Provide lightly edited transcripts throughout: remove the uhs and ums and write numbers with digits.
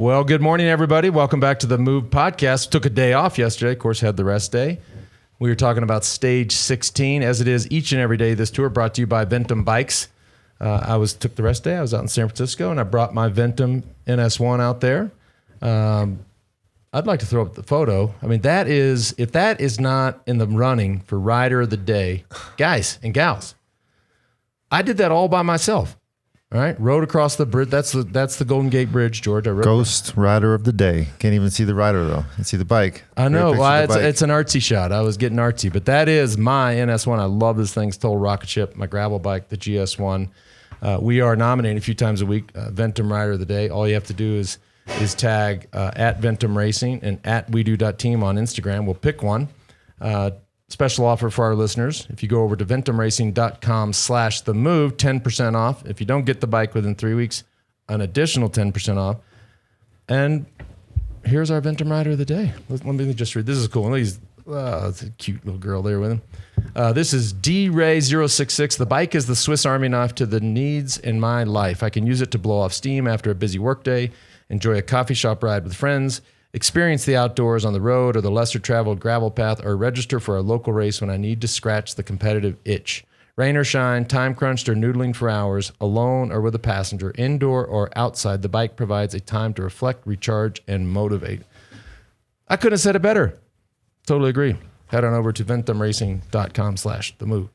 Well, good morning, everybody. Welcome back to the Move podcast. Took a day off yesterday. Of course, had the rest day. We were talking about stage 16, as it is each and every day this tour, brought to you by Ventum Bikes. Took the rest day. I was out in San Francisco, and I brought my Ventum NS1 out there. I'd like to throw up the photo. I mean, if that is not in the running for Rider of the Day, guys and gals, I did that all by myself. All right, rode across the bridge. That's the Golden Gate Bridge, George. I rode Ghost Rider of the Day. Can't even see the rider though. You can see the bike. I know. Well, it's an artsy shot. I was getting artsy, but that is my NS1. I love this thing. It's total rocket ship. My gravel bike, the GS1. We are nominating a few times a week Ventum Rider of the Day. All you have to do is tag at Ventum Racing and at WeDo.team on Instagram. We'll pick one. Special offer for our listeners. If you go over to ventumracing.com/themove, 10% off. If you don't get the bike within 3 weeks, an additional 10% off. And here's our Ventum Rider of the Day. Let me just read. This is cool. It's a cute little girl there with him. This is D-Ray066. The bike is the Swiss Army knife to the needs in my life. I can use it to blow off steam after a busy workday, enjoy a coffee shop ride with friends, experience the outdoors on the road or the lesser traveled gravel path, or register for a local race when I need to scratch the competitive itch. Rain or shine, time crunched or noodling for hours, alone or with a passenger, indoor or outside, the bike provides a time to reflect, recharge, and motivate. I couldn't have said it better. Totally agree. Head on over to ventumracing.com/themove.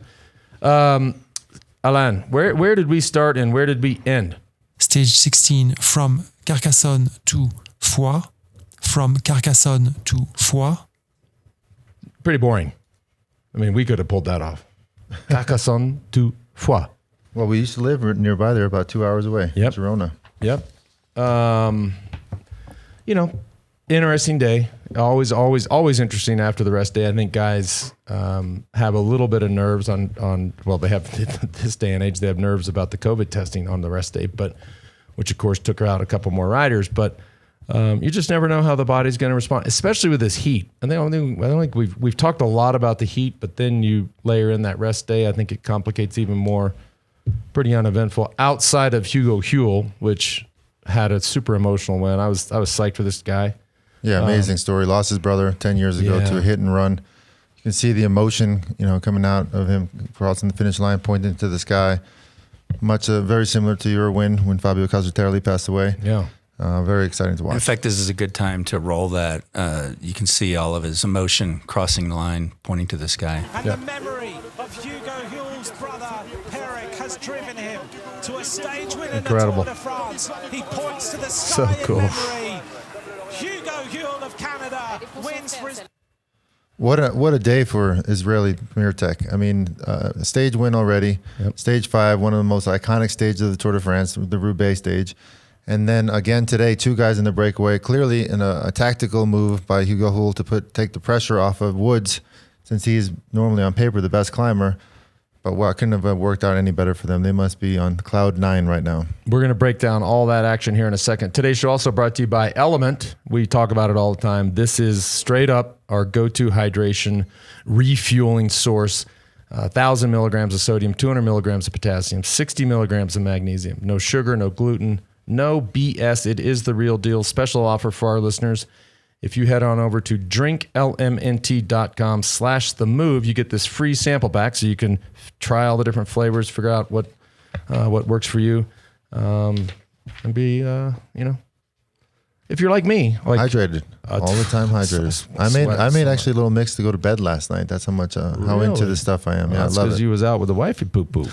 Alain, where did we start and where did we end? Stage 16 from Carcassonne to Foix. From Carcassonne to Foix. Pretty boring. I mean, we could have pulled that off. Carcassonne to Foix. Well, we used to live nearby there, about 2 hours away. Yep. Girona. Yep. Interesting day. Always interesting after the rest day. I think guys have a little bit of nerves they have this day and age, they have nerves about the COVID testing on the rest day, which of course took out a couple more riders, but you just never know how the body's going to respond, especially with this heat. I think we've talked a lot about the heat, but then you layer in that rest day. I think it complicates even more. Pretty uneventful outside of Hugo Houle, which had a super emotional win. I was psyched for this guy. Yeah, amazing story. Lost his brother 10 years ago to a hit and run. You can see the emotion, coming out of him crossing the finish line, pointing to the sky. Very similar to your win when Fabio Casartelli passed away. Yeah. Very exciting to watch. In fact, this is a good time to roll that. You can see all of his emotion crossing the line, pointing to the sky. And the memory of Hugo Houle's brother, Peric, has driven him to a stage win in the Tour de France. He points to the sky in memory. Hugo Houle of Canada wins for his... What a day for Israeli Premier Tech. I mean, stage win already. Yep. Stage 5, one of the most iconic stages of the Tour de France, the Roubaix stage. And then again today, 2 guys in the breakaway, clearly in a tactical move by Hugo Houle to take the pressure off of Woods, since he's normally on paper the best climber. But couldn't have worked out any better for them. They must be on cloud 9 right now. We're going to break down all that action here in a second. Today's show also brought to you by Element. We talk about it all the time. This is straight up our go-to hydration refueling source. 1,000 milligrams of sodium, 200 milligrams of potassium, 60 milligrams of magnesium. No sugar, no gluten, no BS. It is the real deal. Special offer for our listeners. If you head on over to drinklmnt.com/themove, you get this free sample pack so you can try all the different flavors, figure out what works for you, and be, if you're like me, hydrated all the time, hydrated. I made actually a little mix to go to bed last night. That's how much how into this stuff I am. Well, yeah, I love it. Because you was out with the wifey poo poo.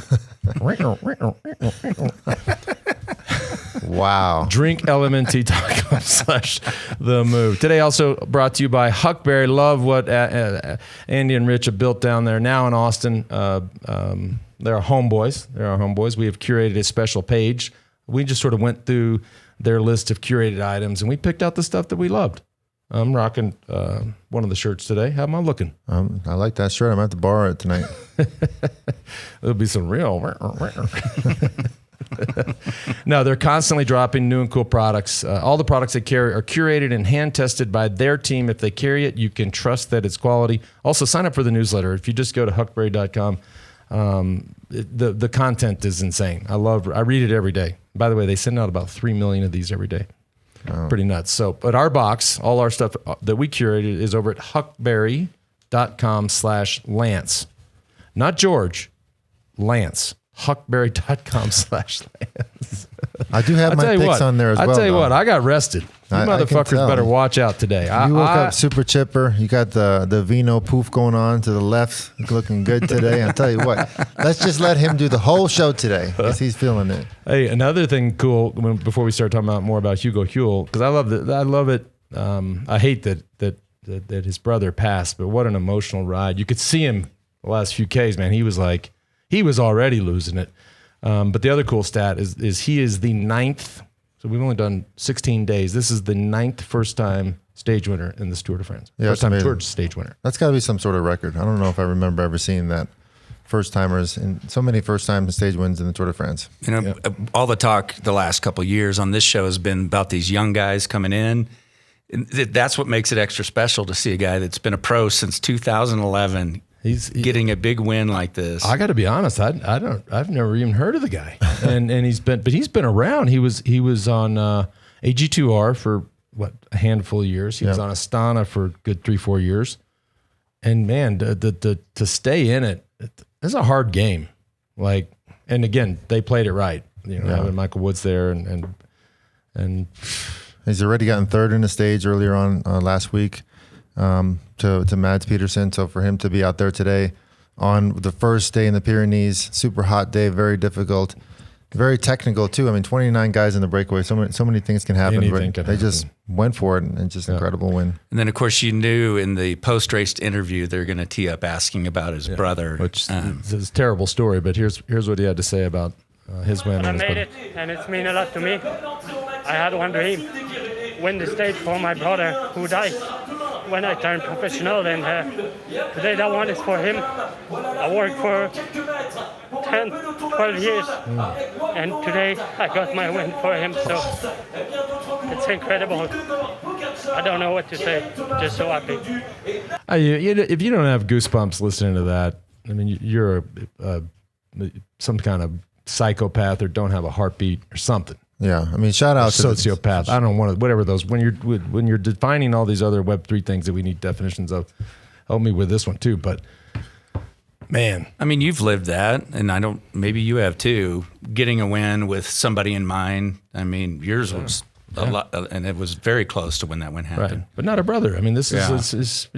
Wow. drinklmnt.com/themove. Today also brought to you by Huckberry. Love what Andy and Rich have built down there now in Austin. They're our homeboys. We have curated a special page. We just sort of went through their list of curated items and we picked out the stuff that we loved. I'm rocking one of the shirts today. How am I looking? I like that shirt. I'm going to have to borrow it tonight. There'll be some real... No, they're constantly dropping new and cool products. All the products they carry are curated and hand-tested by their team. If they carry it, you can trust that it's quality. Also, sign up for the newsletter. If you just go to huckberry.com, the content is insane. I read it every day. By the way, they send out about 3 million of these every day. Oh, pretty nuts. So, but our box, all our stuff that we curated is over at huckberry.com/Lance. Not George, Lance. huckberry.com/Lance. I do have my picks on there as well. I tell you what, I got rested. You motherfuckers better watch out today. You woke up super chipper. You got the vino poof going on to the left, looking good today. I'll tell you what, let's just let him do the whole show today because he's feeling it. Hey, another thing cool before we start talking about more about Hugo Houle, because I love it. I hate that his brother passed, but what an emotional ride. You could see him the last few Ks, man. He was already losing it. But the other cool stat is he is the 9th. So we've only done 16 days. This is the 9th first-time stage winner in this Tour de France. Yeah, first-time Tour stage winner. That's got to be some sort of record. I don't know if I remember ever seeing that. First-timers and so many first-time stage wins in the Tour de France. All the talk the last couple of years on this show has been about these young guys coming in. And that's what makes it extra special to see a guy that's been a pro since 2011. He's getting a big win like this. I got to be honest. I've never even heard of the guy, and he's been around. He was on AG2R for a handful of years. He was on Astana for a good 3-4 years, and man, to stay in it, it's a hard game. And again, they played it right. Having Michael Woods there, and he's already gotten third in the stage earlier on last week. To Mads Pedersen. So for him to be out there today on the first day in the Pyrenees, super hot day, very difficult, very technical too. I mean, 29 guys in the breakaway. So many things can happen. They just went for it and just incredible win. And then of course you knew in the post-race interview they're going to tee up asking about his brother, which is a terrible story. But here's what he had to say about his win. I made it, and it's mean a lot to me. I had one dream: win the stage for my brother who died when I turned professional, and today that one is for him. I worked for 10, 12 years, and today I got my win for him, so it's incredible. I don't know what to say, just so happy. If you don't have goosebumps listening to that, I mean, you're some kind of psychopath or don't have a heartbeat or something. Yeah, I mean, shout out to sociopath. I don't want to, whatever those, when you're defining all these other Web3 things that we need definitions of, help me with this one too. But man, I mean, you've lived that, and maybe you have too, getting a win with somebody in mind. I mean, yours was a lot, and it was very close to when that win happened. Right. But not a brother. I mean, this is his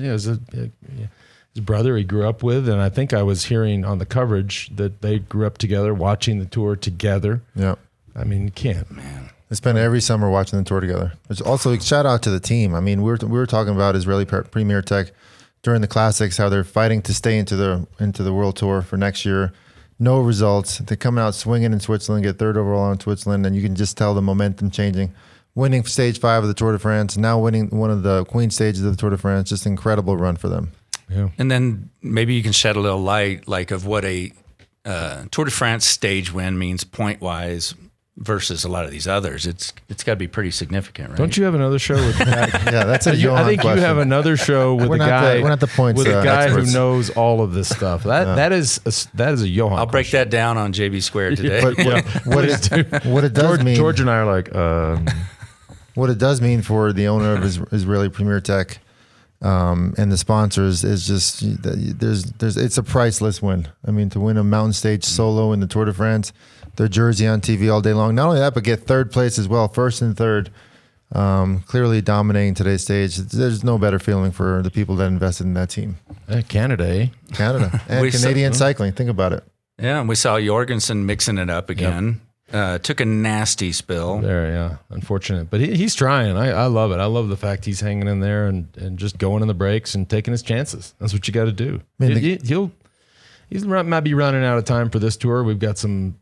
brother he grew up with, and I think I was hearing on the coverage that they grew up together, watching the tour together. Yeah. I mean, you can't, man. They spend every summer watching the tour together. There's also shout out to the team. I mean, we were talking about Israeli Premier Tech during the classics, how they're fighting to stay into the World Tour for next year. No results. They come out swinging in Switzerland, get third overall in Switzerland, and you can just tell the momentum changing. Winning stage 5 of the Tour de France, now winning one of the Queen stages of the Tour de France. Just an incredible run for them. Yeah. And then maybe you can shed a little light, of what a Tour de France stage win means point-wise versus a lot of these others. It's got to be pretty significant, right? Don't you have another show with Yeah, that's a I think question. You have another show with we're not the points with a guy experts. who knows all of this stuff. That is a Johan. I'll break that down on JB Squared today. But what it does mean, George and I are like, what it does mean for the owner of Israeli Premier Tech and the sponsors is just it's a priceless win. I mean, to win a mountain stage solo in the Tour de France, their jersey on TV all day long. Not only that, but get third place as well, first and third. Clearly dominating today's stage. There's no better feeling for the people that invested in that team. Canada, eh? Canada and Canadian cycling. Think about it. Yeah, and we saw Jorgensen mixing it up again. Yep. Took a nasty spill. There, unfortunate. But he's trying. I love it. I love the fact he's hanging in there and just going in the breaks and taking his chances. That's what you got to do. I mean, He might be running out of time for this tour. We've got some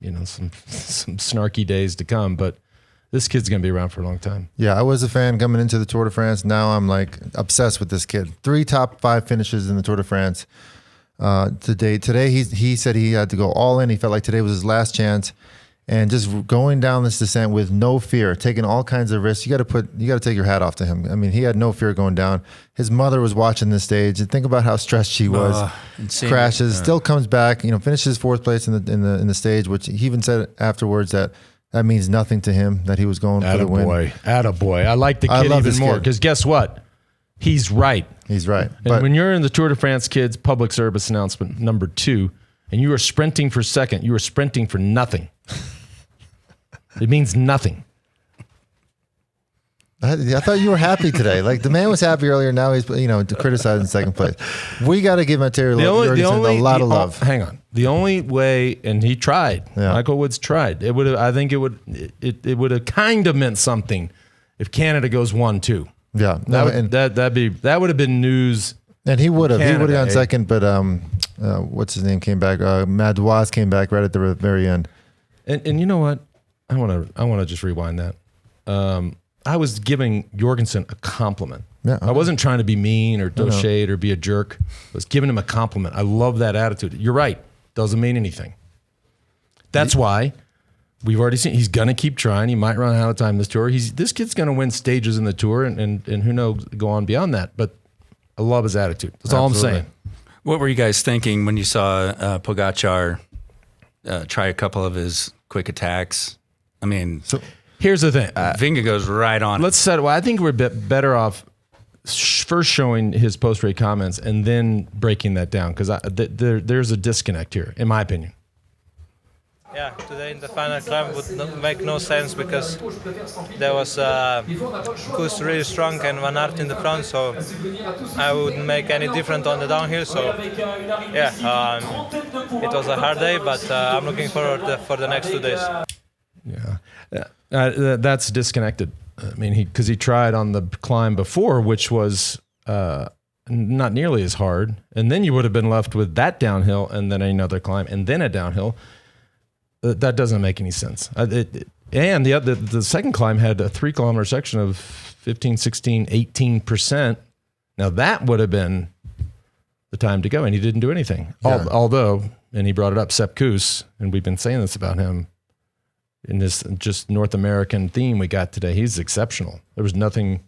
snarky days to come, but this kid's going to be around for a long time. Yeah, I was a fan coming into the Tour de France. Now I'm obsessed with this kid. 3 top 5 finishes in the Tour de France today. He said he had to go all in. He felt like today was his last chance, and just going down this descent with no fear, taking all kinds of risks. You got to take your hat off to him. I mean, he had no fear going down. His mother was watching this stage, and think about how stressed she was. Crashes, still comes back. Finishes 4th place in the stage, which he even said afterwards that That means nothing to him that he was going for the win. Attaboy. I like the kid even more because guess what? He's right. He's right. And But when you're in the Tour de France kids public service announcement number 2 and you are sprinting for second, you are sprinting for nothing. It means nothing. I thought you were happy today. Like the man was happy earlier. Now he's to criticize in second place. We got to give Mateo Jorgensen a lot of love. Hang on. The only way, and he tried. Yeah. Michael Woods tried. It would. I think it would have kind of meant something if Canada goes 1-2. Yeah, that would have been news. And he would have gone second, but what's his name came back? Madouas came back right at the very end. And you know what? I want to just rewind that. I was giving Jorgensen a compliment. Yeah, I wasn't trying to be mean or throw shade or be a jerk. I was giving him a compliment. I love that attitude. You're right. Doesn't mean anything. That's why we've already seen he's going to keep trying. He might run out of time this tour. This kid's going to win stages in the tour and who knows, go on beyond that. But I love his attitude. That's all I'm saying. What were you guys thinking when you saw Pogacar try a couple of his quick attacks? I mean... Here's the thing. Vinga goes right on. Let's set. Well, I think we're a bit better off first showing his post-race comments and then breaking that down because there's a disconnect here, in my opinion. Yeah, today in the final climb would make no sense because there was Kuss really strong and Van Aert in the front, so I wouldn't make any different on the downhill. So yeah, it was a hard day, but I'm looking forward for the next 2 days. Yeah. That's disconnected. I mean, because he tried on the climb before, which was not nearly as hard, and then you would have been left with that downhill and then another climb and then a downhill. That doesn't make any sense. And the second climb had a 3 kilometer section of 15, 16, 18%. Now that would have been the time to go, and he didn't do anything. Yeah. Although, and he brought it up, Sepp Kuss, and we've been saying this about him. In this just North American theme we got today, he's exceptional. There was nothing,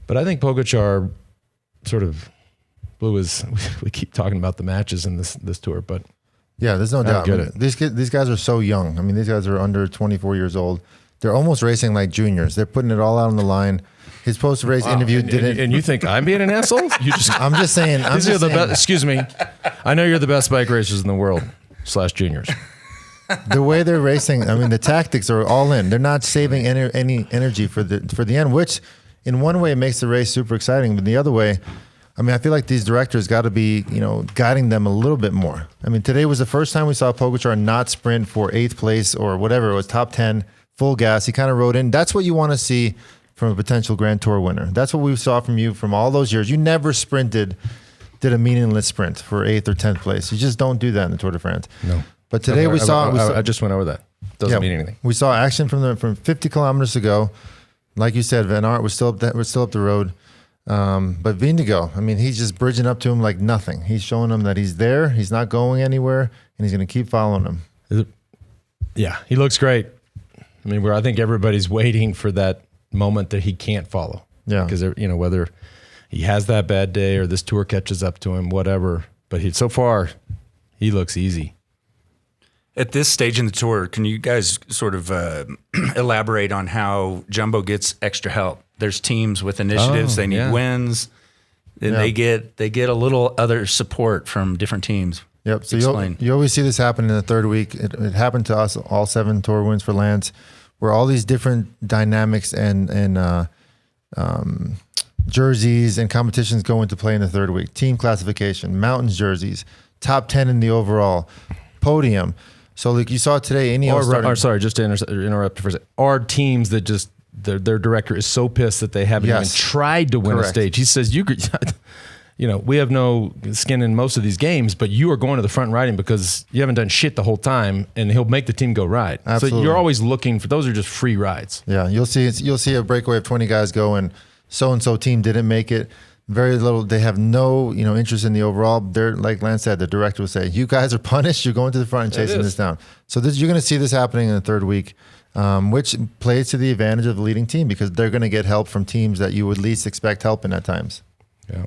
but I think Pogacar sort of blew his. We keep talking about the matches in this tour, but yeah, there's no doubt. These guys are so young. I mean, these guys are under 24 years old. They're almost racing like juniors. They're putting it all out on the line. His post-race interview didn't. And you think I'm being an asshole? I'm just saying. Excuse me. I know you're the best bike racers in the world / juniors. The way they're racing, I mean, the tactics are all in. They're not saving any energy for the end, which in one way makes the race super exciting, but the other way, I mean, I feel like these directors got to be, guiding them a little bit more. I mean, today was the first time we saw Pogacar not sprint for 8th place or whatever. It was top 10, full gas. He kind of rode in. That's what you want to see from a potential Grand Tour winner. That's what we saw from you from all those years. You never did a meaningless sprint for 8th or 10th place. You just don't do that in the Tour de France. No. But today we saw. I just went over that. Doesn't mean anything. We saw action from 50 kilometers to go. Like you said, Van Aert was still up the road. But Vingegaard, I mean, he's just bridging up to him like nothing. He's showing him that he's there. He's not going anywhere, and he's going to keep following him. Yeah, he looks great. I mean, I think everybody's waiting for that moment that he can't follow. Yeah, because whether he has that bad day or this tour catches up to him, whatever. But so far, he looks easy. At this stage in the tour, can you guys sort of elaborate on how Jumbo gets extra help? There's teams with initiatives, they need wins, and they get a little other support from different teams. Yep. So you always see this happen in the third week. It happened to us, all 7 tour wins for Lance, where all these different dynamics and jerseys and competitions go into play in the third week. Team classification, mountains jerseys, top 10 in the overall, podium. So like you saw today, sorry, just to interrupt for a second. Are teams that just their director is so pissed that they haven't even tried to win a stage. He says we have no skin in most of these games, but you are going to the front riding because you haven't done shit the whole time, and he'll make the team go ride. Absolutely. So you're always looking for those are just free rides. Yeah, you'll see a breakaway of 20 guys go, and so team didn't make it. Very little. They have no, interest in the overall. They're like Lance said. The director will say, "You guys are punished. You're going to the front and chasing this down." So you're going to see this happening in the third week, which plays to the advantage of the leading team because they're going to get help from teams that you would least expect help in at times. Yeah.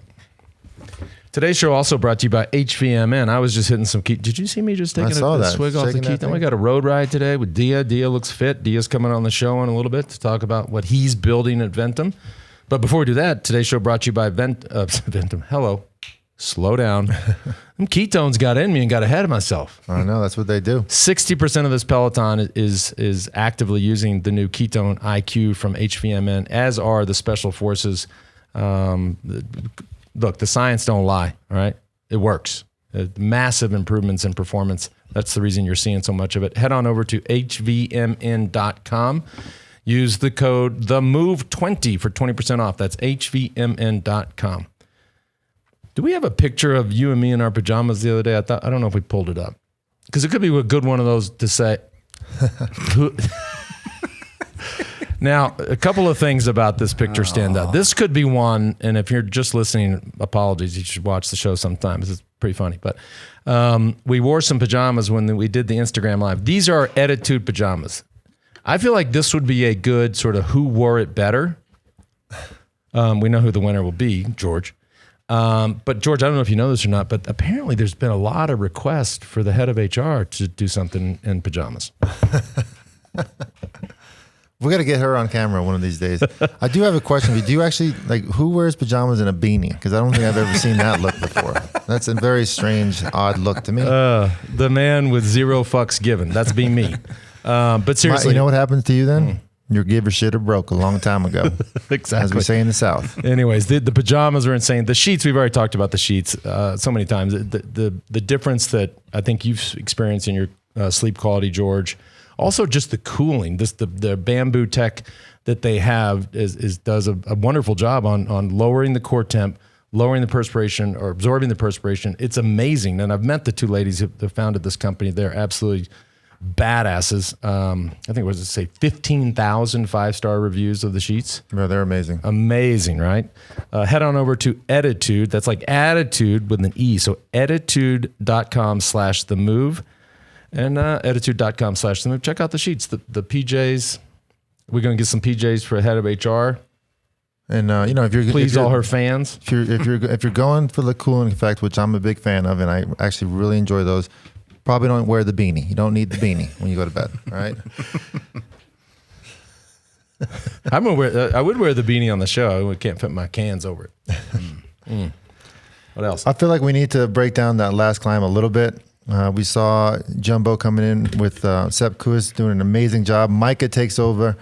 Today's show also brought to you by HVMN. I was just hitting some key. Did you see me just taking a swig off the ketone? We got a road ride today with Diaa. Diaa looks fit. Diaa's coming on the show in a little bit to talk about what he's building at Ventum. But before we do that, today's show brought to you by Ventum. Hello. Slow down. Them ketones got in me and got ahead of myself. I know, that's what they do. 60% of this peloton is actively using the new Ketone IQ from HVMN, as are the Special Forces. Look, the science don't lie, all right? It works. Massive improvements in performance. That's the reason you're seeing so much of it. Head on over to hvmn.com. Use the code THEMOVE20 for 20% off. That's hvmn.com. Do we have a picture of you and me in our pajamas the other day? I don't know if we pulled it up. Because it could be a good one of those to say. Now, a couple of things about this picture stand out. This could be one, and if you're just listening, apologies, you should watch the show sometimes. It's pretty funny. But we wore some pajamas when we did the Instagram Live. These are Ettitude pajamas. I feel like this would be a good sort of who wore it better. We know who the winner will be, George. But George, I don't know if you know this or not, but apparently there's been a lot of requests for the head of HR to do something in pajamas. We got to get her on camera one of these days. I do have a question. Do you actually, like, who wears pajamas and a beanie? Because I don't think I've ever seen that look before. That's a very strange, odd look to me. The man with zero fucks given. That's be me. But seriously. You know what happens to you then? Your give a shit or broke a long time ago. Exactly. As we say in the South. Anyways, the pajamas are insane. The sheets, we've already talked about the sheets so many times. The difference that I think you've experienced in your sleep quality, George. Also, just the cooling. The bamboo tech that they have does a wonderful job on lowering the core temp, lowering the perspiration or absorbing the perspiration. It's amazing. And I've met the two ladies who founded this company. They're absolutely badasses. I think what does it say? 15,000 5-star reviews of the sheets. Yeah, they're amazing. Amazing, right? Head on over to Ettitude. That's like attitude with an E. So ettitude.com/themove. And Ettitude.com/themove. Check out the sheets, the PJs. We're going to get some PJs for head of HR. And if you're please all her fans. If you're going for the cooling effect, which I'm a big fan of, and I actually really enjoy those, probably don't wear the beanie. You don't need the beanie when you go to bed. All right. I would wear the beanie on the show. I can't fit my cans over it. What else? I feel like we need to break down that last climb a little bit. We saw Jumbo coming in with Sepp Kuss doing an amazing job. Micah takes over,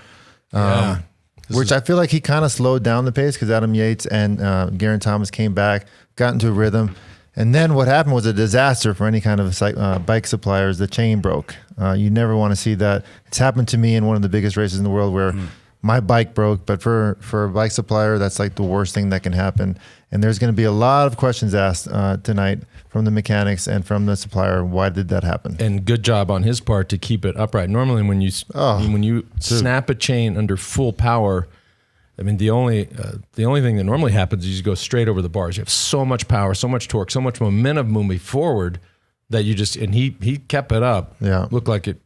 which I feel like he kind of slowed down the pace because Adam Yates and Geraint Thomas came back, got into a rhythm. And then what happened was a disaster for any kind of bike suppliers. The chain broke. You never want to see that. It's happened to me in one of the biggest races in the world where my bike broke. But for a bike supplier, that's like the worst thing that can happen. And there's going to be a lot of questions asked tonight from the mechanics and from the supplier. Why did that happen? And good job on his part to keep it upright. Normally, when you snap a chain under full power, I mean the only thing that normally happens is you go straight over the bars. You have so much power, so much torque, so much momentum moving forward that you just he kept it up. Yeah, looked like it.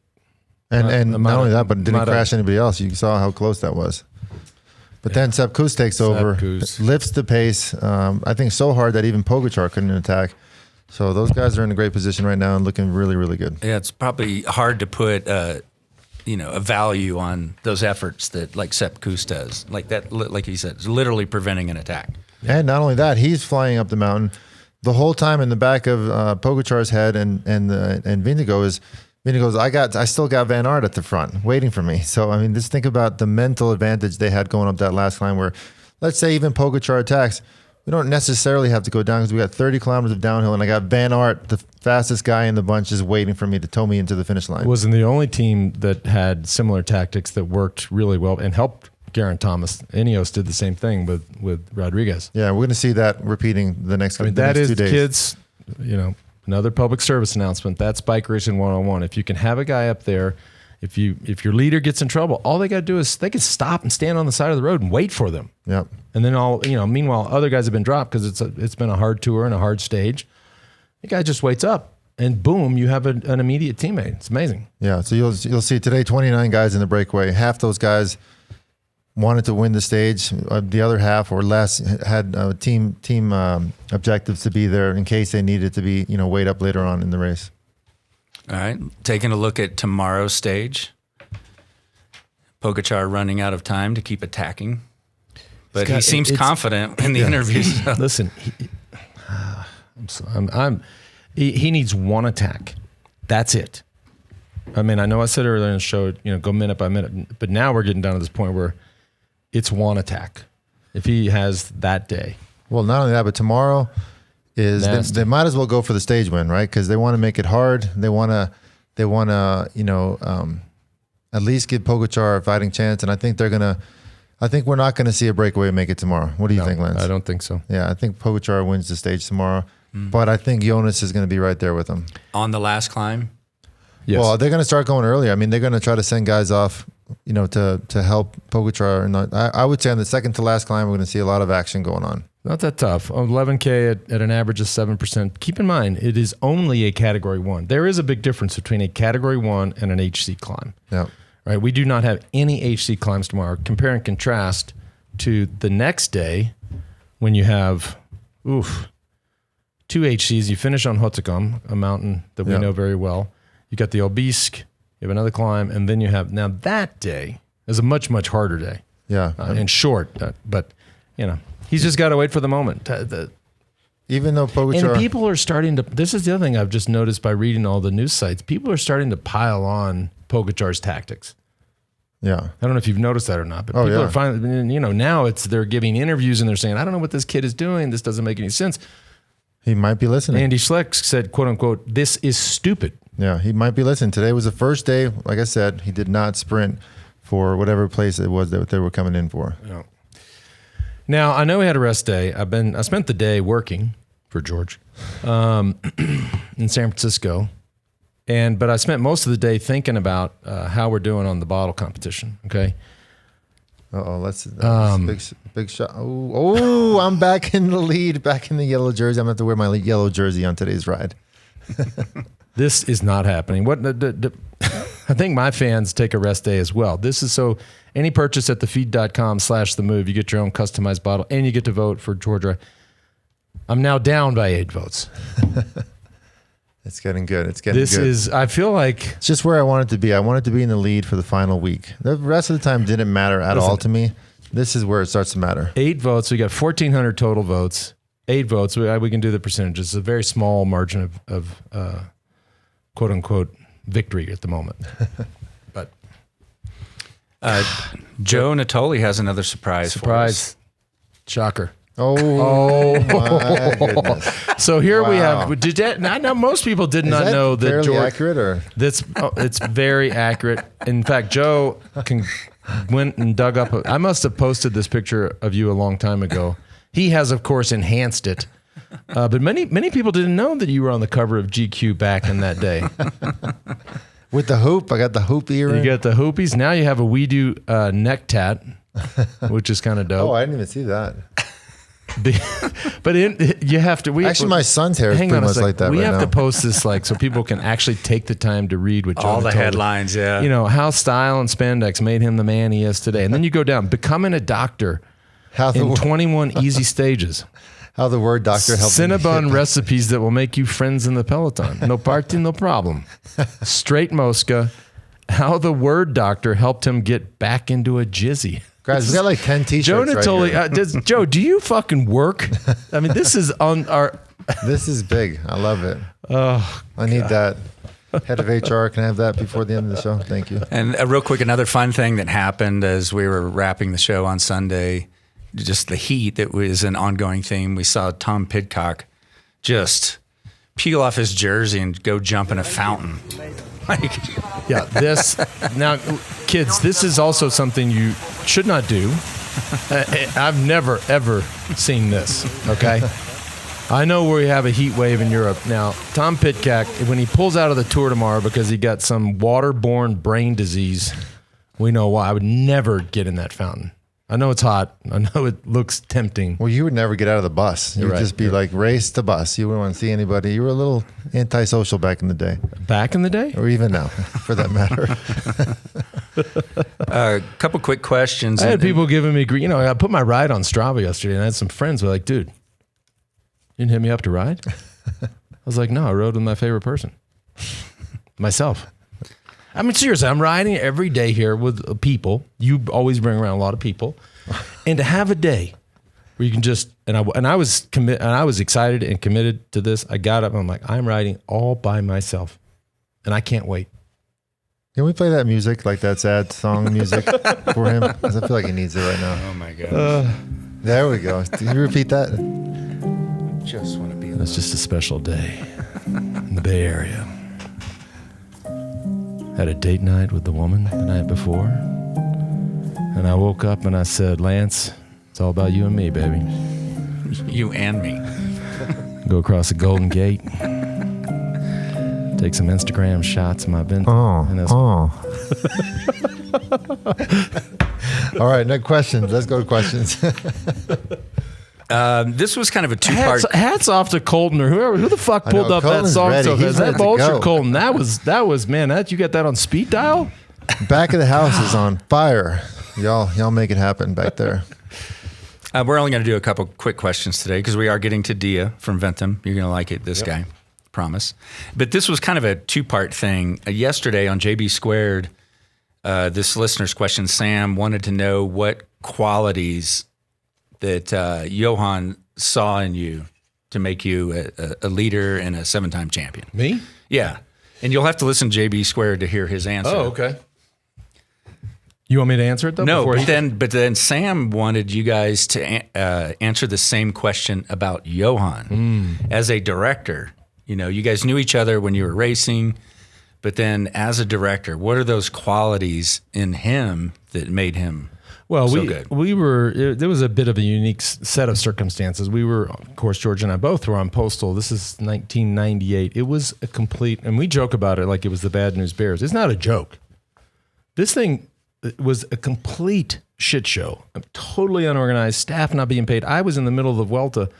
And not only that, but it didn't crash anybody else. You saw how close that was. But then Sepp Kuss takes over, lifts the pace. I think so hard that even Pogacar couldn't attack. So those guys are in a great position right now and looking really, really good. Yeah, it's probably hard to put a value on those efforts that like Sepp Kuss does. Like that, like he said, it's literally preventing an attack. And not only that, he's flying up the mountain the whole time in the back of Pogacar's head and Vingegaard is. Vingegaard, I still got Van Aert at the front waiting for me. So, I mean, just think about the mental advantage they had going up that last climb where, let's say even Pogacar attacks, we don't necessarily have to go down because we got 30 kilometers of downhill and I got Van Aert, the fastest guy in the bunch, just waiting for me to tow me into the finish line. It wasn't the only team that had similar tactics that worked really well and helped Geraint Thomas. Ineos did the same thing with Rodriguez. Yeah, we're going to see that repeating the next 2 days. Kids, another public service announcement. That's Bike Racing 101. If you can have a guy up there, if your leader gets in trouble, all they got to do is they can stop and stand on the side of the road and wait for them. Yep. And then meanwhile, other guys have been dropped because it's been a hard tour and a hard stage. The guy just waits up and boom, you have an immediate teammate. It's amazing. Yeah. So you'll see today 29 guys in the breakaway. Half those guys wanted to win the stage. The other half or less had team objectives to be there in case they needed to be, weighed up later on in the race. All right, taking a look at tomorrow's stage. Pogacar running out of time to keep attacking, but he seems confident in the interviews. Listen, he needs one attack. That's it. I mean, I know I said earlier in the show, go minute by minute, but now we're getting down to this point where it's one attack. If he has that day. Well, not only that, but tomorrow is they might as well go for the stage win, right? Because they want to make it hard. They want to, at least give Pogacar a fighting chance. And I think we're not going to see a breakaway make it tomorrow. What do you think, Lance? I don't think so. Yeah, I think Pogacar wins the stage tomorrow, but I think Jonas is going to be right there with him. On the last climb? Yes. Well, they're going to start going earlier. I mean, they're going to try to send guys off, to help Pogacar. And I would say on the second to last climb, we're going to see a lot of action going on. Not that tough. 11K at an average of 7%. Keep in mind, it is only a Category 1. There is a big difference between a Category 1 and an HC climb. Yeah. Right? We do not have any HC climbs tomorrow. Compare and contrast to the next day when you have, 2 HCs. You finish on Hotekam, a mountain that we know very well. You got the Obisque, you have another climb, and then you have, now that day is a much, much harder day. Yeah. And short, but, he's just got to wait for the moment. Even though Pogacar... And people are starting to, this is the other thing I've just noticed by reading all the news sites, people are starting to pile on Pogacar's tactics. Yeah. I don't know if you've noticed that or not, but people are finally, now they're giving interviews and they're saying, I don't know what this kid is doing. This doesn't make any sense. He might be listening. Andy Schleck said, quote unquote, this is stupid. Yeah, he might be listening. Today was the first day. Like I said, he did not sprint for whatever place it was that they were coming in for. No. Now, I know we had a rest day. I spent the day working for George in San Francisco. But I spent most of the day thinking about how we're doing on the bottle competition. Okay. That's big shot. Oh, I'm back in the lead, back in the yellow jersey. I'm going to have to wear my yellow jersey on today's ride. This is not happening. I think my fans take a rest day as well. This is so any purchase at thefeed.com/themove, you get your own customized bottle and you get to vote for Georgia. I'm now down by 8 votes. It's getting good. It's getting good. I feel like it's just where I wanted to be. I wanted to be in the lead for the final week. The rest of the time didn't matter at all to me. This is where it starts to matter. 8 votes. We got 1,400 total votes. 8 votes. We can do the percentages. It's a very small margin of quote unquote victory at the moment. But Joe Natoli has another surprise for us. Shocker. Oh my goodness! So here we have. Now most people did not know that fairly George. Accurate or it's very accurate. In fact, Joe went and dug up. I must have posted this picture of you a long time ago. He has, of course, enhanced it. But many people didn't know that you were on the cover of GQ back in that day. With the hoop, I got the hoop earring. You got the hoopies. Now you have a We Do neck tat, which is kind of dope. Oh, I didn't even see that. But you have to. My son's hair is pretty much like that. We right have now. to post this so people can actually take the time to read what Joe all the told headlines. Yeah, how style and spandex made him the man he is today. And then you go down, becoming a doctor in 21 easy stages. How the word doctor helps. Cinnabon recipes that will make you friends in the peloton. No party, no problem. Straight Mosca. How the word doctor helped him get back into a jizzy. Guys, we got like 10 t-shirts Joe Natoli, right here. Joe, do you fucking work? I mean, this is on our... This is big. I love it. Oh, I need that. Head of HR, can I have that before the end of the show? Thank you. And real quick, another fun thing that happened as we were wrapping the show on Sunday, just the heat that was an ongoing theme. We saw Tom Pidcock just peel off his jersey and go jump in a fountain. Yeah, now, kids, this is also something you should not do. I've never, ever seen this, okay? I know we have a heat wave in Europe. Now, Tom Pidcock, when he pulls out of the Tour tomorrow because he got some waterborne brain disease, we know why. I would never get in that fountain. I know it's hot. I know it looks tempting. Well, you would never get out of the bus. You would just be like, race the bus. You wouldn't want to see anybody. You were a little antisocial back in the day. Back in the day? Or even now, for that matter. A couple quick questions. I had people giving me, I put my ride on Strava yesterday, and I had some friends who were like, dude, you didn't hit me up to ride? I was like, no, I rode with my favorite person. Myself. I mean, seriously, I'm riding every day here with people. You always bring around a lot of people. And to have a day where you can just, and I was excited and committed to this. I got up and I'm like, I'm riding all by myself. And I can't wait. Can we play that music, like that sad song music for him? Because I feel like he needs it right now. Oh my God. There we go. Can you repeat that? Just want to be alone. It's just a special day in the Bay Area. Had a date night with the woman the night before. And I woke up and I said, Lance, it's all about you and me, baby. You and me. Go across the Golden Gate. Take some Instagram shots of my Ventum. All right, no questions. Let's go to questions. This was kind of a two-part. Hats off to Colton or whoever. Who the fuck pulled up Colton's that song ready. so He's fast? That ready to Vulture go. Colton. That was man. You got that on speed dial? Back of the house is on fire. Y'all make it happen back there. We're only going to do a couple quick questions today because we are getting to Diaa from Ventum. You're going to like it, this guy. Promise. But this was kind of a two-part thing. Yesterday on JB Squared, this listener's question, Sam, wanted to know what qualities that Johan saw in you to make you a leader and a 7-time champion. Me? Yeah. And you'll have to listen to JB Squared to hear his answer. Oh, okay. You want me to answer it though? No, but then Sam wanted you guys to answer the same question about Johan. As a director. You guys knew each other when you were racing, but then as a director, what are those qualities in him that made him so good? There was a bit of a unique set of circumstances. We were, of course, George and I both were on Postal. This is 1998. It was a complete, and we joke about it like it was the Bad News Bears. It's not a joke. This thing was a complete shit show. Totally unorganized, staff not being paid. I was in the middle of the Vuelta.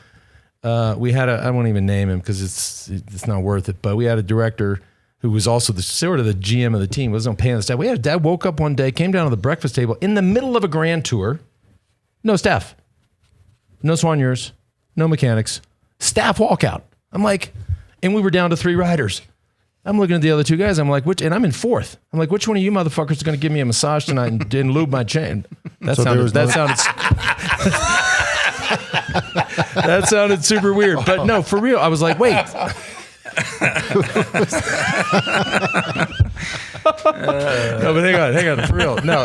We had I won't even name him because it's not worth it, but we had a director who was also the sort of the GM of the team, wasn't paying the staff. We had a dad woke up one day, came down to the breakfast table in the middle of a grand tour, no staff, no soigneurs, no mechanics, staff walkout. I'm like, and we were down to 3 riders. I'm looking at the other 2 guys. I'm like, and I'm in 4th. I'm like, which one of you motherfuckers is going to give me a massage tonight and lube my chain? That sounded super weird, but no, for real. I was like, wait. No, but hang on, for real. No,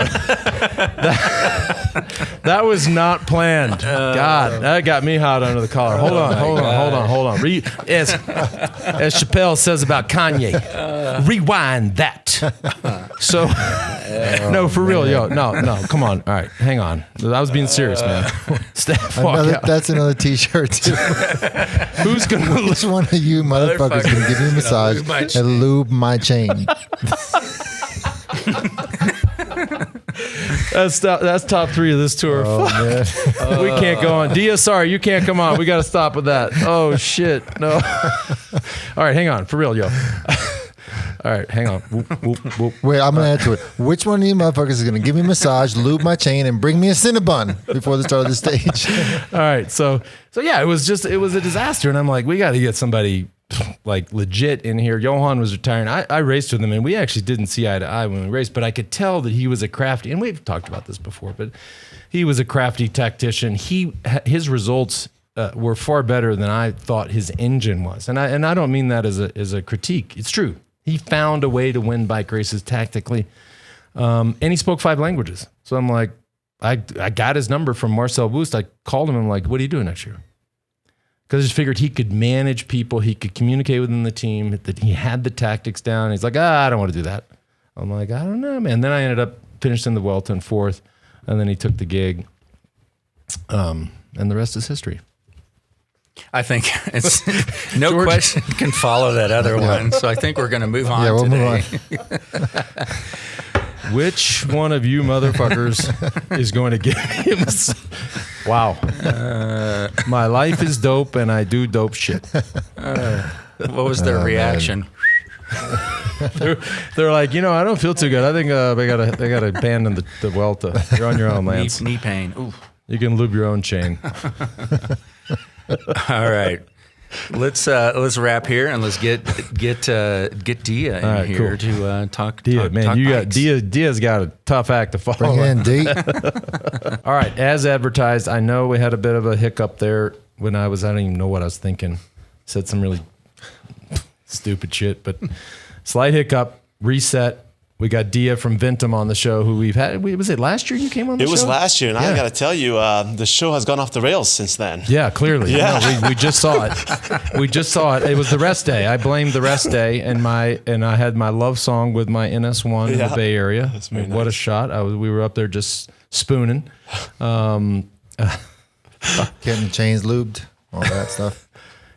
that was not planned. God, that got me hot under the collar. Hold on. As Chappelle says about Kanye, rewind that. So, no, for real, yo, no, come on. All right, hang on. I was being serious, man. Staff walk out. That's another T-shirt too. Who's gonna? Which one of you motherfuckers gonna give me a massage and lube my chain? That's top 3 of this tour. Man. We can't go on. Diaa, sorry, you can't come on. We got to stop with that. Oh shit, no. All right, hang on, for real, yo. All right, hang on. Whoop. Wait, I'm gonna add to it. Which one of you motherfuckers is gonna give me a massage, lube my chain, and bring me a Cinnabon before the start of the stage? All right, so yeah, it was a disaster, and I'm like, we got to get somebody like legit in here. Johan was retiring. I raced with him, and we actually didn't see eye to eye when we raced, but I could tell that he was a crafty, and we've talked about this before, but he was a crafty tactician. His results were far better than I thought his engine was, and I don't mean that as a critique. It's true. He found a way to win bike races tactically, and he spoke 5 languages. So I'm like, I got his number from Marcel Woost. I called him. I'm like, what are you doing next year? Because I just figured he could manage people. He could communicate within the team, that he had the tactics down. He's like, I don't want to do that. I'm like, I don't know, man. Then I ended up finishing the Vuelta in 4th, and then he took the gig, and the rest is history. I think it's no question can follow that other one. So I think we're going to move on today. Move on. Which one of you motherfuckers is going to give him wow. My life is dope and I do dope shit. What was their reaction? They're like, you know, I don't feel too good. I think they got to abandon the Vuelta. You're on your own, Lance. Knee pain. Ooh. You can lube your own chain. All right. Let's wrap here and let's get Diaa in here to talk. Diaa, man, Diaa's got a tough act to follow. Bring in D. All right, as advertised, I know we had a bit of a hiccup there when I don't even know what I was thinking. Said some really stupid shit, but slight hiccup, reset. We got Diaa from Ventum on the show, who we've had. Was it last year you came on the show? It was last year, and I got to tell you, the show has gone off the rails since then. Yeah, clearly. Yeah. No, we just saw it. We just saw it. It was the rest day. I blamed the rest day, and I had my love song with my NS1 in the Bay Area. That's very What a nice. shot. We were up there just spooning. Getting chains lubed, all that stuff.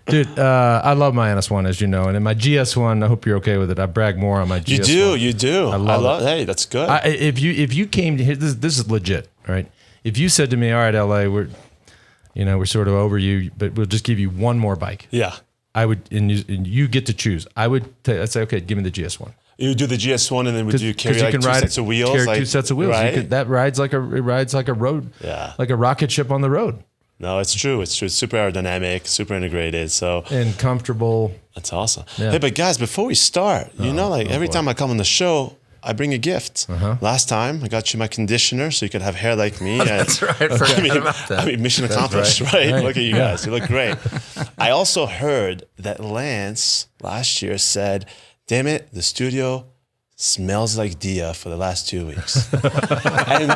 Dude, I love my NS1, as you know, and in my GS1, I hope you're okay with it. I brag more on my GS1. You do. I love it. Hey, that's good. If you came to here, this is legit, right? If you said to me, all right, LA, we're sort of over you, but we'll just give you one more bike. Yeah. I would, and you get to choose. I'd say, okay, give me the GS1. You do the GS1, and then would you carry you like can two ride sets of wheels? Carry like, two sets of wheels. Right? That rides like a road, like a rocket ship on the road. No, it's true. It's true. It's super aerodynamic, super integrated. So and comfortable. That's awesome. Yeah. Hey, but guys, before we start, every time I come on the show, I bring a gift. Last time, I got you my conditioner so you could have hair like me. That's right. I forgot about that. I mean, mission accomplished, right? Look at you Yeah. guys. You look great. I also heard that Lance last year said, damn it, the studio smells like Diaa for the last 2 weeks. And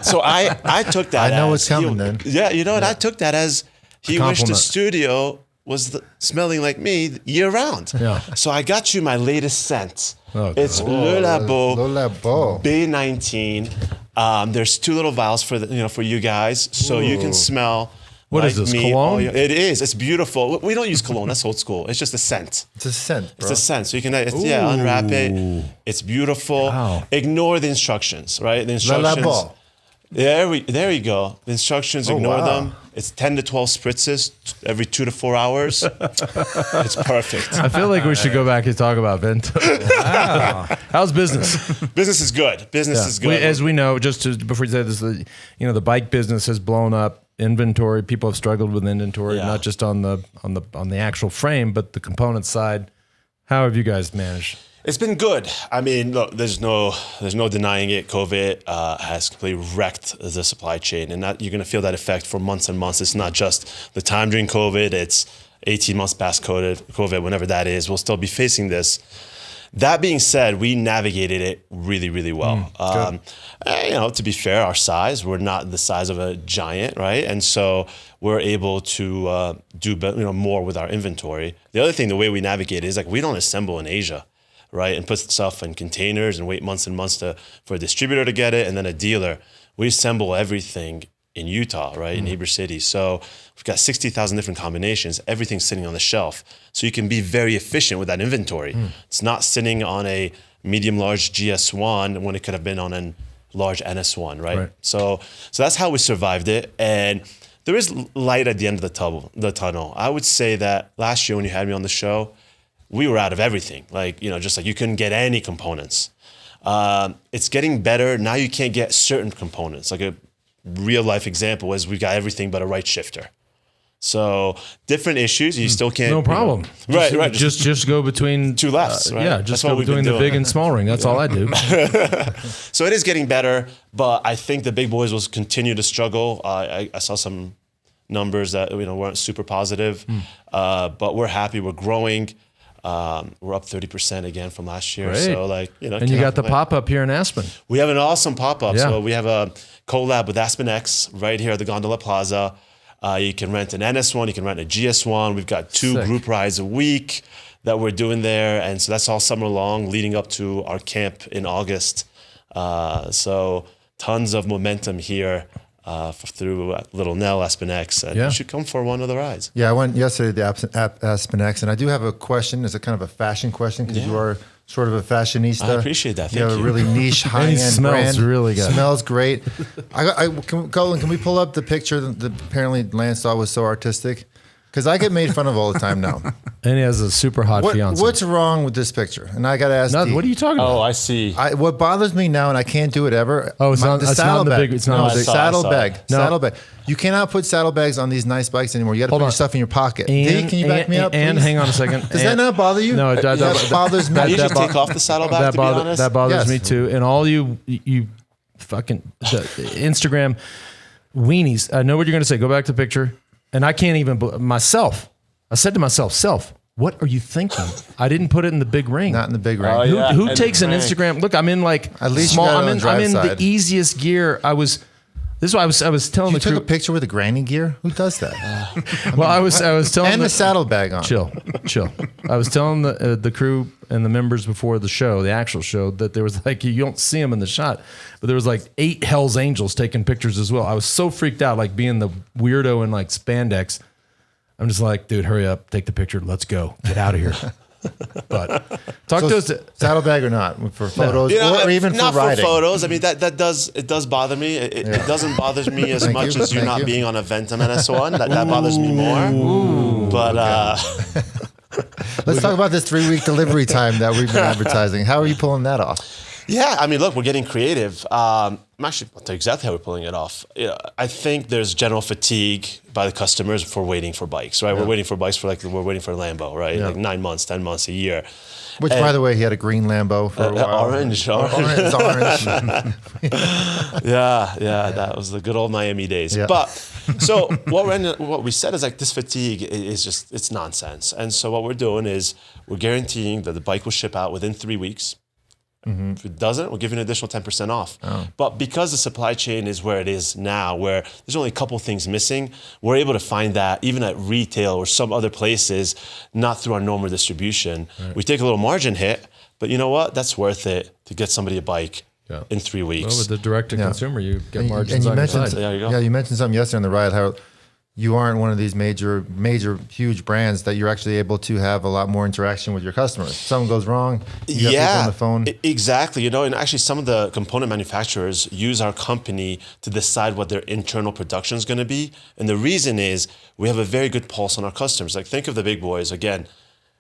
so I took that I know as it's coming then. Yeah, you know what? I took that as he wished the compliment. studio was smelling like me year round. Yeah. So I got you my latest scent. Oh, It's Le Labo Le Labo. B19. There's 2 little vials for you guys, so you can smell. What like is this, me. cologne? It is. It's beautiful. We don't use cologne. That's old school. It's just a scent. It's a scent, bro. It's a scent. So you can unwrap it. It's beautiful. Wow. Ignore the instructions, right? The Le instructions. Labo. There you go. The instructions, ignore wow. them. It's 10 to 12 spritzes every 2 to 4 hours. It's perfect. I feel like we should go back and talk about Ventum. Wow. How's business? Business is good. Business is good. As we know, before you say this, the bike business has blown up. Inventory, people have struggled with inventory, not just on the actual frame, but the component side. How have you guys managed? It's been good. I mean, look, there's no denying it. COVID has completely wrecked the supply chain, and you're going to feel that effect for months and months. It's not just the time during COVID. It's 18 months past COVID, whenever that is. We'll still be facing this. That being said, we navigated it really, really well. To be fair, our size, we're not the size of a giant, right? And so we're able to do more with our inventory. The other thing, the way we navigate it is we don't assemble in Asia, right? And put stuff in containers and wait months and months for a distributor to get it and then a dealer. We assemble everything in Utah, right, in Heber City. So we've got 60,000 different combinations. Everything's sitting on the shelf. So you can be very efficient with that inventory. It's not sitting on a medium-large GS1 when it could have been on a large NS1, right? So that's how we survived it. And there is light at the end of the tunnel. I would say that last year when you had me on the show, we were out of everything. Just like you couldn't get any components. It's getting better. Now you can't get certain components. Like a real life example is we got everything but a right shifter. So different issues. You still can't. No problem. Right. Just go between 2 lefts. Right? Yeah, just That's go between the big and small ring. That's all I do. So it is getting better, but I think the big boys will continue to struggle. I saw some numbers that weren't super positive, but we're happy. We're growing. We're up 30% again from last year. Great. So and you got the pop-up here in Aspen. We have an awesome pop-up. Yeah. So we have a collab with Aspen X right here at the Gondola Plaza. You can rent an NS1, you can rent a GS1. We've got 2 Sick. group rides a week that we're doing there. And so that's all summer long leading up to our camp in August. So tons of momentum here through Little Nell, Aspen X. And you should come for one of the rides. Yeah, I went yesterday to the Aspen X, and I do have a question. It's a kind of a fashion question because you are sort of a fashionista. I appreciate that. You Thank have you. a really niche, high-end smells brand. really good. Smells great. Colin, can we pull up the picture that apparently Lance thought was so artistic? because I get made fun of all the time now. And he has a super hot fiance. What's wrong with this picture? And I got to ask What are you talking about? Oh, I see. what bothers me now, and I can't do it ever. Oh, it's not the saddlebag. It's not the saddlebag. No. Saddlebag. You cannot put saddlebags on these nice bikes anymore. You got to put your stuff in your pocket. And, can you back me up, please? And hang on a second. Does that not bother you? No, that bothers me. I usually take off the saddlebag, to be honest. That bothers Yes. me too. And all you fucking the Instagram weenies. I know what you're going to say. Go back to the picture. And I can't even myself. I said to myself, what are you thinking? I didn't put it in the big ring. Not in the big ring. Oh, yeah. Who takes an Instagram? Look, I'm in like At least small. you got it I'm on in drive the side. easiest gear. This is why I was telling You the took crew. a picture with the granny gear? Who does that? Well, I was telling And the saddlebag on. chill. I was telling the crew and the members before the show, the actual show, that there was like, you don't see them in the shot, but there was like 8 Hell's Angels taking pictures as well. I was so freaked out, like being the weirdo in like spandex. I'm just like, dude, hurry up, take the picture, let's go, get out of here. But talk to us. Saddlebag or not for photos, or even for not riding. for photos. I mean, that does bother me. It doesn't bother me as much as you not being on a Ventum NS1. That bothers me more. But let's talk about this 3-week delivery time that we've been advertising. How are you pulling that off? yeah, I mean, look, we're getting creative. I'll tell you exactly how we're pulling it off. I think there's general fatigue by the customers for waiting for bikes, right? Yeah. We're waiting for bikes we're waiting for a Lambo, right? Yeah. Like 9 months, 10 months, a year. Which, by the way, he had a green Lambo for a while. Orange. Yeah, that was the good old Miami days. Yeah. But so what we said is like this fatigue is just, it's nonsense. And so what we're doing is we're guaranteeing that the bike will ship out within 3 weeks. Mm-hmm. If it doesn't, we'll give you an additional 10% off. Oh. But because the supply chain is where it is now, where there's only a couple things missing, we're able to find that even at retail or some other places, not through our normal distribution. Right. We take a little margin hit, but you know what? That's worth it to get somebody a bike in 3 weeks. Well, with the direct-to-consumer, you get margins and on your side. There you go. Yeah, you mentioned something yesterday on the ride, how you aren't one of these major, huge brands that you're actually able to have a lot more interaction with your customers. If something goes wrong, you got people on the phone. Exactly. And actually some of the component manufacturers use our company to decide what their internal production is going to be. And the reason is we have a very good pulse on our customers. Like think of the big boys, again,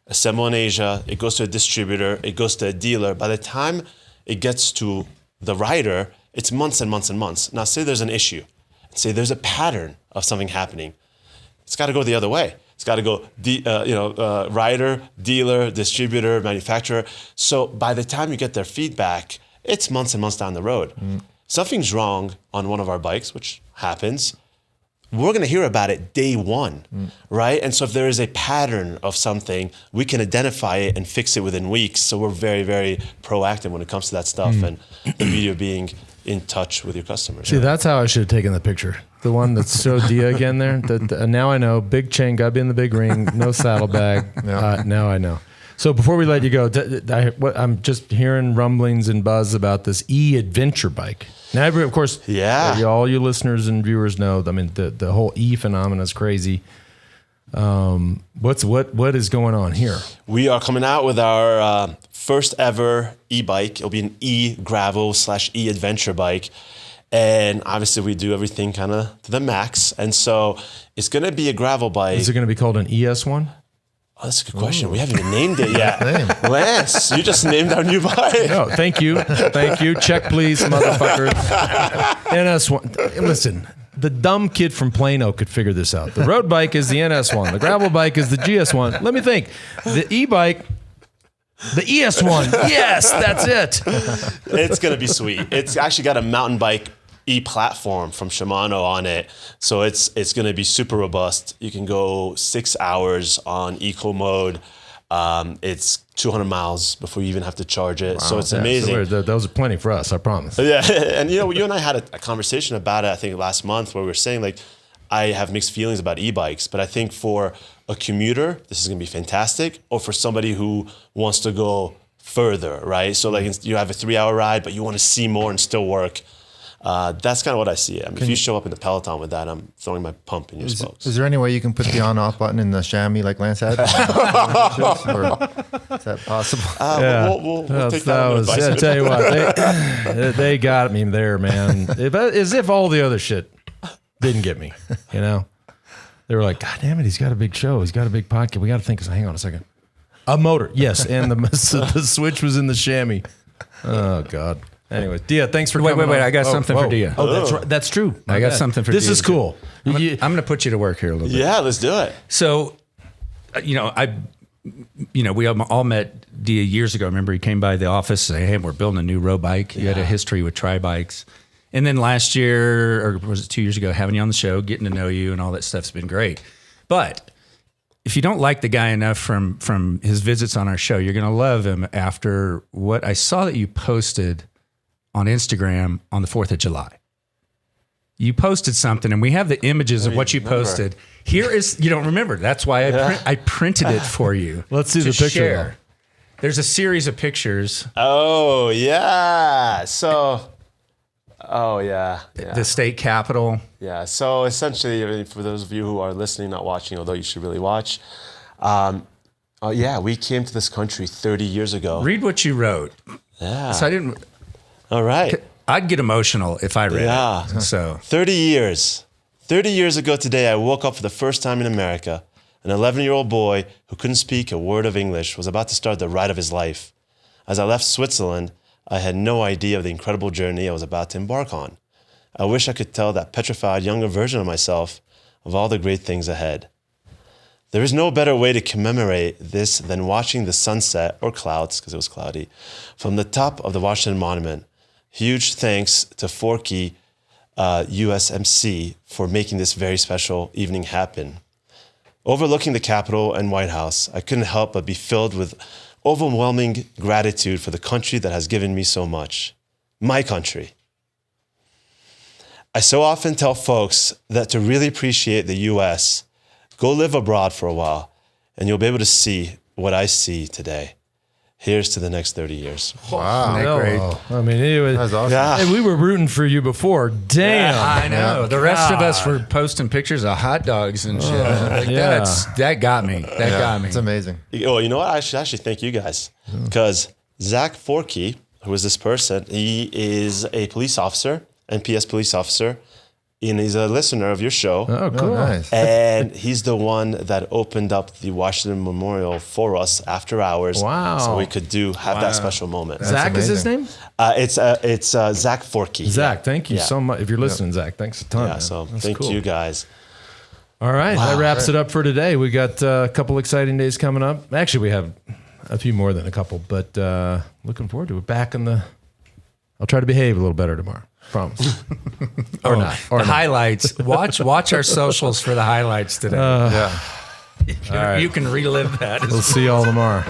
assemble in Asia, it goes to a distributor, it goes to a dealer. By the time it gets to the rider, it's months and months and months. Now say there's an issue. Say there's a pattern of something happening. It's got to go the other way. It's got to go rider, dealer, distributor, manufacturer. So by the time you get their feedback, it's months and months down the road. Something's wrong on one of our bikes, which happens. We're going to hear about it day one, right? And so if there is a pattern of something, we can identify it and fix it within weeks. So we're very, very proactive when it comes to that stuff, and the beauty of being in touch with your customers. See, that's how I should have taken the picture. The one that showed Diaa again there. Now I know. Big chain, got to be in the big ring, no saddlebag. Now I know. So before we let you go, I'm just hearing rumblings and buzz about this e-adventure bike. Now, of course, all you listeners and viewers know, I mean, the whole e-phenomenon is crazy. What is going on here? We are coming out with our first ever e-bike. It'll be an e-gravel / e-adventure bike. And obviously we do everything kind of to the max. And so it's going to be a gravel bike. Is it going to be called an ES1? Oh, that's a good question. We haven't even named it yet. Lance, you just named our new bike. No, thank you. Check, please, motherfuckers. NS1. Listen, the dumb kid from Plano could figure this out. The road bike is the NS1. The gravel bike is the GS1. Let me think. The e-bike, the ES1. Yes, that's it. It's going to be sweet. It's actually got a mountain bike e-platform from Shimano on it. So it's going to be super robust. You can go 6 hours on eco mode. It's 200 miles before you even have to charge it. Wow. So it's amazing. So those are plenty for us, I promise. Yeah. And you and I had a conversation about it, I think last month, where we were saying like, I have mixed feelings about e-bikes, but I think for a commuter, this is going to be fantastic. Or for somebody who wants to go further, right? So like you have a 3-hour ride, but you want to see more and still work. That's kind of what I see. I mean, if you show up in the Peloton with that, I'm throwing my pump in your spokes. Is there any way you can put the on-off button in the chamois like Lance had? Or is that possible? We'll take that advice. I tell you what, they got me there, man. As if all the other shit didn't get me, you know? They were like, God damn it, he's got a big show. He's got a big podcast. We got to think. So hang on a second. A motor. Yes. And the switch was in the chamois. Oh, God. Anyways, Diaa, thanks for coming. Wait. I got something for Diaa. Oh, that's right. That's true. I got something for Diaa. This is cool. I'm going to put you to work here a little bit. Yeah, let's do it. So, we all met Diaa years ago. Remember, he came by the office, say, hey, we're building a new road bike. You had a history with tri-bikes. And then last year, or was it 2 years ago, having you on the show, getting to know you and all that stuff's been great. But if you don't like the guy enough from his visits on our show, you're going to love him after what I saw that you posted on Instagram on the 4th of July. You posted something, and we have the images of what you posted. Here is, you don't remember. That's why I printed it for you. Let's see the picture. Share. There's a series of pictures. Oh, yeah. So... Oh, yeah. The state capitol. Yeah. So essentially, I mean, for those of you who are listening, not watching, although you should really watch, we came to this country 30 years ago. Read what you wrote. Yeah. So I didn't. All right. I'd get emotional if I read it. So 30 years. 30 years ago today, I woke up for the first time in America. An 11-year-old boy who couldn't speak a word of English was about to start the ride of his life. As I left Switzerland, I had no idea of the incredible journey I was about to embark on. I wish I could tell that petrified younger version of myself of all the great things ahead. There is no better way to commemorate this than watching the sunset, or clouds, because it was cloudy, from the top of the Washington Monument. Huge thanks to Forky USMC for making this very special evening happen. Overlooking the Capitol and White House, I couldn't help but be filled with overwhelming gratitude for the country that has given me so much. My country. I so often tell folks that to really appreciate the U.S., go live abroad for a while, and you'll be able to see what I see today. Here's to the next 30 years. Wow. Isn't that great? I mean, anyway, That's awesome. Yeah. Hey, we were rooting for you before. Damn. I know. Yeah. The rest of us were posting pictures of hot dogs and shit. That got me. That got me. It's amazing. Oh, you know what? I should actually thank you guys. Because Zach Forkey, who is this person, he is a police officer, NPS police officer, and he's a listener of your show. Oh, cool. Oh, nice. And he's the one that opened up the Washington Memorial for us after hours. Wow. So we could have that special moment. Zach is his amazing. name? It's Zach Forkey. Zach, thank you Yeah. so much. If you're listening, Zach, thanks a ton. Yeah, man. so That's thank cool. you guys. All right, that wraps it up for today. We got a couple exciting days coming up. Actually, we have a few more than a couple, but looking forward to it. I'll try to behave a little better tomorrow. Promise. Or not. Or The not. highlights. Watch our socials for the highlights today. Yeah. You can relive that. We'll see y'all tomorrow.